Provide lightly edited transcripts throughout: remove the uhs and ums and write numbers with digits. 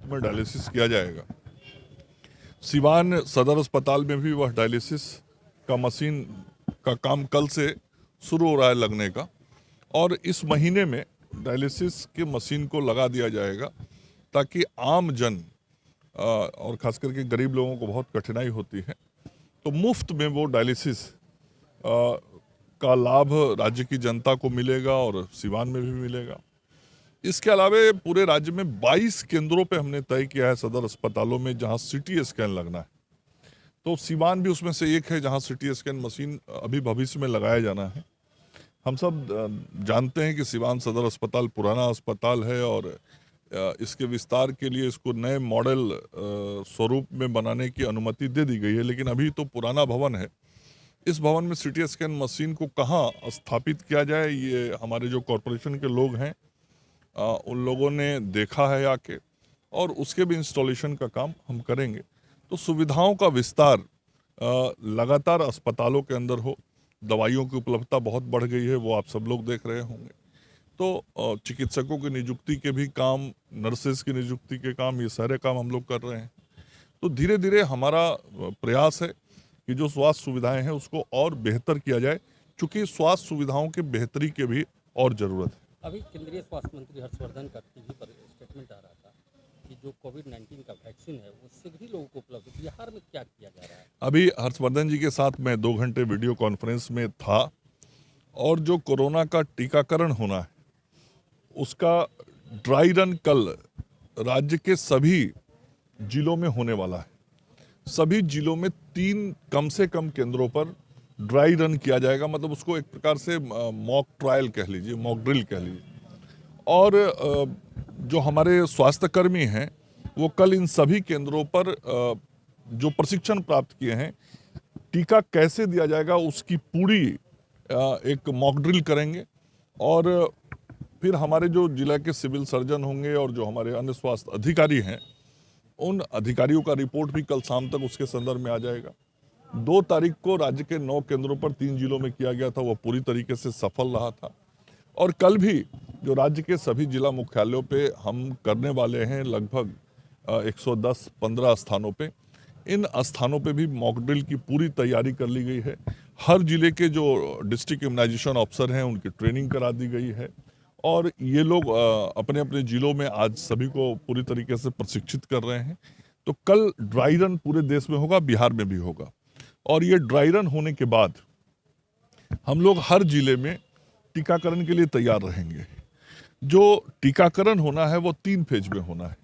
में डायलिसिस किया जाएगा। सिवान सदर अस्पताल में भी वह डायलिसिस का मशीन का काम कल से शुरू हो रहा है लगने का, और इस महीने में डायलिसिस की मशीन को लगा दिया जाएगा ताकि आम जन और खास करके गरीब लोगों को बहुत कठिनाई होती है, तो मुफ्त में वो डायलिसिस का लाभ राज्य की जनता को मिलेगा और सिवान में भी मिलेगा। इसके अलावा पूरे राज्य में 22 केंद्रों पे हमने तय किया है सदर अस्पतालों में जहां सीटी स्कैन लगना है, तो सिवान भी उसमें से एक है जहां सीटी स्कैन मशीन अभी भविष्य में लगाया जाना है। हम सब जानते हैं कि सिवान सदर अस्पताल पुराना अस्पताल है और इसके विस्तार के लिए इसको नए मॉडल स्वरूप में बनाने की अनुमति दे दी गई है, लेकिन अभी तो पुराना भवन है। इस भवन में सीटी स्कैन मशीन को कहाँ स्थापित किया जाए, ये हमारे जो कॉरपोरेशन के लोग हैं उन लोगों ने देखा है आके, और उसके भी इंस्टॉलेशन का काम हम करेंगे। तो सुविधाओं का विस्तार लगातार अस्पतालों के अंदर हो। दवाइयों की उपलब्धता बहुत बढ़ गई है, वो आप सब लोग देख रहे होंगे। तो चिकित्सकों की नियुक्ति के भी काम, नर्सेज की नियुक्ति के काम, ये सारे काम हम लोग कर रहे हैं। तो धीरे धीरे हमारा प्रयास है कि जो स्वास्थ्य सुविधाएं हैं उसको और बेहतर किया जाए, क्योंकि स्वास्थ्य सुविधाओं की बेहतरी के भी और ज़रूरत है। अभी केंद्रीय स्वास्थ्य मंत्री हर्षवर्धन का टीवी पर स्टेटमेंट आ रहा था कि जो कोविड-19 का वैक्सीन है वो शीघ्र ही लोगों को उपलब्ध है। बिहार में क्या किया जा रहा है? अभी हर्षवर्धन जी के साथ मैं 2 घंटे वीडियो कॉन्फ्रेंस में था, और जो कोरोना का टीकाकरण होना है उसका ड्राई रन कल राज्य के सभी जिलों में होने वाला है। सभी जिलों में 3 कम से कम केंद्रों पर ड्राई रन किया जाएगा, मतलब उसको एक प्रकार से मॉक ट्रायल कह लीजिए, मॉक ड्रिल कह लीजिए। और जो हमारे स्वास्थ्यकर्मी हैं वो कल इन सभी केंद्रों पर जो प्रशिक्षण प्राप्त किए हैं, टीका कैसे दिया जाएगा उसकी पूरी एक मॉक ड्रिल करेंगे। और फिर हमारे जो जिला के सिविल सर्जन होंगे और जो हमारे अन्य स्वास्थ्य अधिकारी हैं, उन अधिकारियों का रिपोर्ट भी कल शाम तक उसके संदर्भ में आ जाएगा। 2 तारीख को राज्य के 9 केंद्रों पर 3 जिलों में किया गया था, वो पूरी तरीके से सफल रहा था। और कल भी जो राज्य के सभी जिला मुख्यालयों पे हम करने वाले हैं, लगभग 110-15 स्थानों पे, इन स्थानों पे भी मॉक ड्रिल की पूरी तैयारी कर ली गई है। हर जिले के जो डिस्ट्रिक्ट इम्यूनाइजेशन ऑफिसर हैं उनकी ट्रेनिंग करा दी गई है, और ये लोग अपने अपने जिलों में आज सभी को पूरी तरीके से प्रशिक्षित कर रहे हैं। तो कल ड्राई रन पूरे देश में होगा, बिहार में भी होगा, और ये ड्राई रन होने के बाद हम लोग हर जिले में टीकाकरण के लिए तैयार रहेंगे। जो टीकाकरण होना है वो 3 फेज में होना है।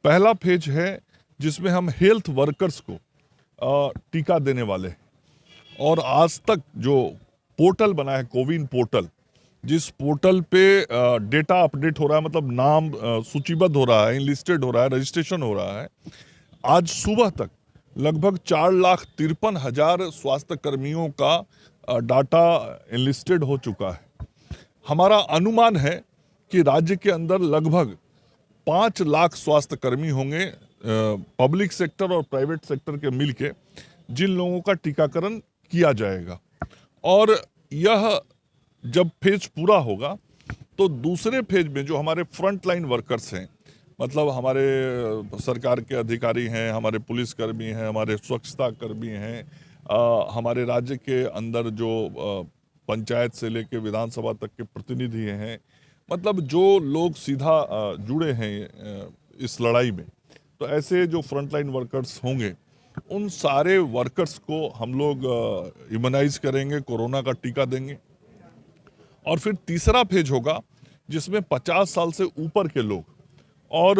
पहला फेज है जिसमें हम हेल्थ वर्कर्स को टीका देने वाले हैं, और आज तक जो पोर्टल बना है, कोविन पोर्टल, जिस पोर्टल पे डेटा अपडेट हो रहा है, मतलब नाम सूचीबद्ध हो रहा है, इनलिस्टेड हो रहा है, रजिस्ट्रेशन हो रहा है, आज सुबह तक लगभग 4,53,000 स्वास्थ्य कर्मियों का डाटा इनलिस्टेड हो चुका है। हमारा अनुमान है कि राज्य के अंदर लगभग 5 लाख स्वास्थ्य कर्मी होंगे, पब्लिक सेक्टर और प्राइवेट सेक्टर के मिलके, जिन लोगों का टीकाकरण किया जाएगा। और यह जब फेज पूरा होगा तो दूसरे फेज में जो हमारे फ्रंट लाइन वर्कर्स हैं, मतलब हमारे सरकार के अधिकारी हैं, हमारे पुलिसकर्मी हैं, हमारे स्वच्छता कर्मी हैं, हमारे राज्य के अंदर जो पंचायत से लेकर विधानसभा तक के प्रतिनिधि हैं, मतलब जो लोग सीधा जुड़े हैं इस लड़ाई में, तो ऐसे जो फ्रंट लाइन वर्कर्स होंगे उन सारे वर्कर्स को हम लोग इम्यूनाइज करेंगे, कोरोना का टीका देंगे। और फिर तीसरा फेज होगा जिसमें 50 साल से ऊपर के लोग और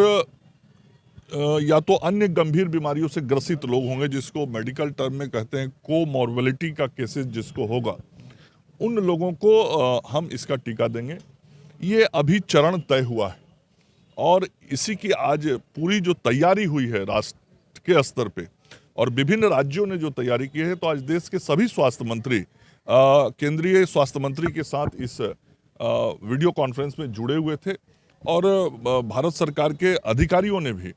या तो अन्य गंभीर बीमारियों से ग्रसित लोग होंगे, जिसको मेडिकल टर्म में कहते हैं कोमॉर्बिडिटी का केसेस जिसको होगा, उन लोगों को हम इसका टीका देंगे। ये अभी चरण तय हुआ है, और इसी की आज पूरी जो तैयारी हुई है राष्ट्र के स्तर पे, और विभिन्न राज्यों ने जो तैयारी की है, तो आज देश के सभी स्वास्थ्य मंत्री केंद्रीय स्वास्थ्य मंत्री के साथ इस वीडियो कॉन्फ्रेंस में जुड़े हुए थे, और भारत सरकार के अधिकारियों ने भी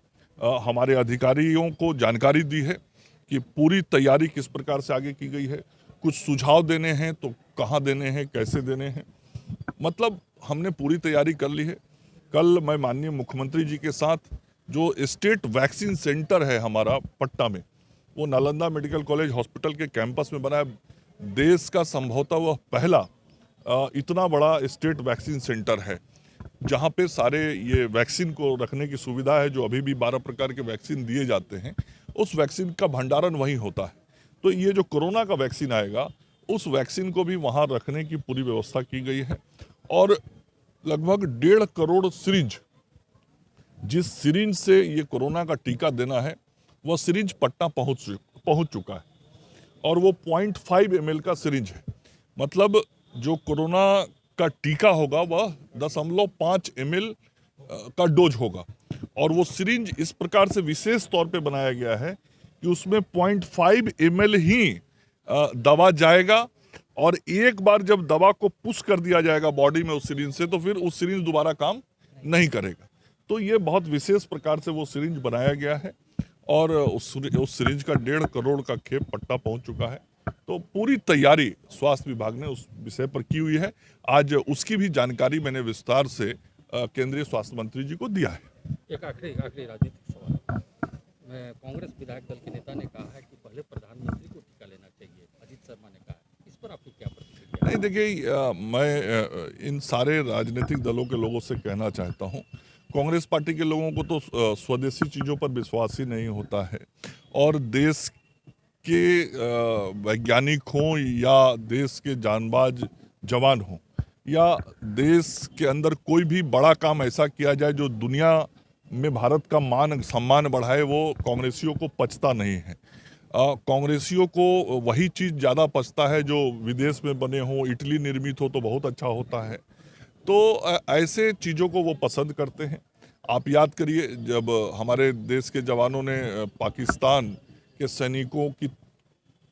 हमारे अधिकारियों को जानकारी दी है कि पूरी तैयारी किस प्रकार से आगे की गई है। कुछ सुझाव देने हैं तो कहाँ देने हैं, कैसे देने हैं, मतलब हमने पूरी तैयारी कर ली है। कल मैं माननीय मुख्यमंत्री जी के साथ जो स्टेट वैक्सीन सेंटर है हमारा पटना में, वो नालंदा मेडिकल कॉलेज हॉस्पिटल के कैंपस में बना है। देश का संभवतः वह पहला इतना बड़ा स्टेट वैक्सीन सेंटर है जहाँ पे सारे ये वैक्सीन को रखने की सुविधा है। जो अभी भी 12 प्रकार के वैक्सीन दिए जाते हैं, उस वैक्सीन का भंडारण वहीं होता है। तो ये जो कोरोना का वैक्सीन आएगा, उस वैक्सीन को भी वहाँ रखने की पूरी व्यवस्था की गई है। और लगभग 1.5 करोड़ सिरिंज, जिस सिरिंज से ये कोरोना का टीका देना है, वह सिरिंज पटना पहुँच चुका है। और वो 0.5 ml का सिरिंज है। मतलब जो कोरोना का टीका होगा वह 0.5 ml का डोज होगा। और वो सिरिंज इस प्रकार से विशेष तौर पे बनाया गया है कि उसमें 0.5 ml ही दवा जाएगा। और एक बार जब दवा को पुश कर दिया जाएगा बॉडी में उस सिरिंज से, तो फिर उस सिरिंज दोबारा काम नहीं करेगा। तो ये बहुत विशेष प्रकार से वो सिरिंज बनाया गया है। और उस सिरिंज का 1.5 करोड़ का खेप पटना पहुंच चुका है। तो पूरी तैयारी स्वास्थ्य विभाग ने उस विषय पर की हुई है। आज उसकी भी जानकारी मैंने विस्तार से केंद्रीय स्वास्थ्य मंत्री जी को दिया है। एक आखिरी राजनीतिक सवाल। कांग्रेस विधायक दल के नेता ने कहा है कि पहले प्रधानमंत्री को टीका लेना चाहिए, अजीत शर्मा ने कहा है। इस पर आपकी क्या प्रतिक्रिया? नहीं, देखिए, मैं इन सारे राजनीतिक दलों के लोगों से कहना चाहता हूँ, कांग्रेस पार्टी के लोगों को तो स्वदेशी चीज़ों पर विश्वास ही नहीं होता है। और देश के वैज्ञानिक हों या देश के जांबाज जवान हों या देश के अंदर कोई भी बड़ा काम ऐसा किया जाए जो दुनिया में भारत का मान सम्मान बढ़ाए, वो कांग्रेसियों को पचता नहीं है। कांग्रेसियों को वही चीज़ ज़्यादा पचता है जो विदेश में बने हों, इटली निर्मित हो तो बहुत अच्छा होता है। तो ऐसे चीज़ों को वो पसंद करते हैं। आप याद करिए, जब हमारे देश के जवानों ने पाकिस्तान के सैनिकों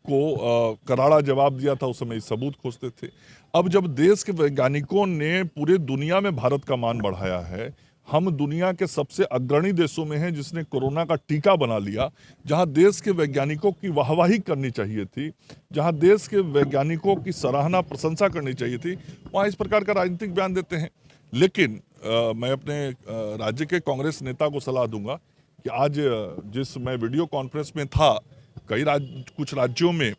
को करारा जवाब दिया था, उस समय सबूत खोजते थे। अब जब देश के वैज्ञानिकों ने पूरे दुनिया में भारत का मान बढ़ाया है, हम दुनिया के सबसे अग्रणी देशों में हैं जिसने कोरोना का टीका बना लिया, जहां देश के वैज्ञानिकों की वाहवाही करनी चाहिए थी, जहां देश के वैज्ञानिकों की सराहना प्रशंसा करनी चाहिए थी, वहां इस प्रकार का राजनीतिक बयान देते हैं। लेकिन मैं अपने राज्य के कांग्रेस नेता को सलाह दूंगा कि आज जिस मैं वीडियो कॉन्फ्रेंस में था, कुछ राज्यों में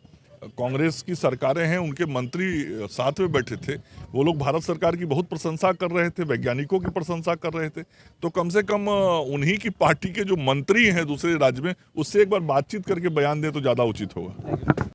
कांग्रेस की सरकारें हैं, उनके मंत्री साथ में बैठे थे। वो लोग भारत सरकार की बहुत प्रशंसा कर रहे थे, वैज्ञानिकों की प्रशंसा कर रहे थे। तो कम से कम उन्हीं की पार्टी के जो मंत्री हैं दूसरे राज्य में, उससे एक बार बातचीत करके बयान दें तो ज़्यादा उचित होगा।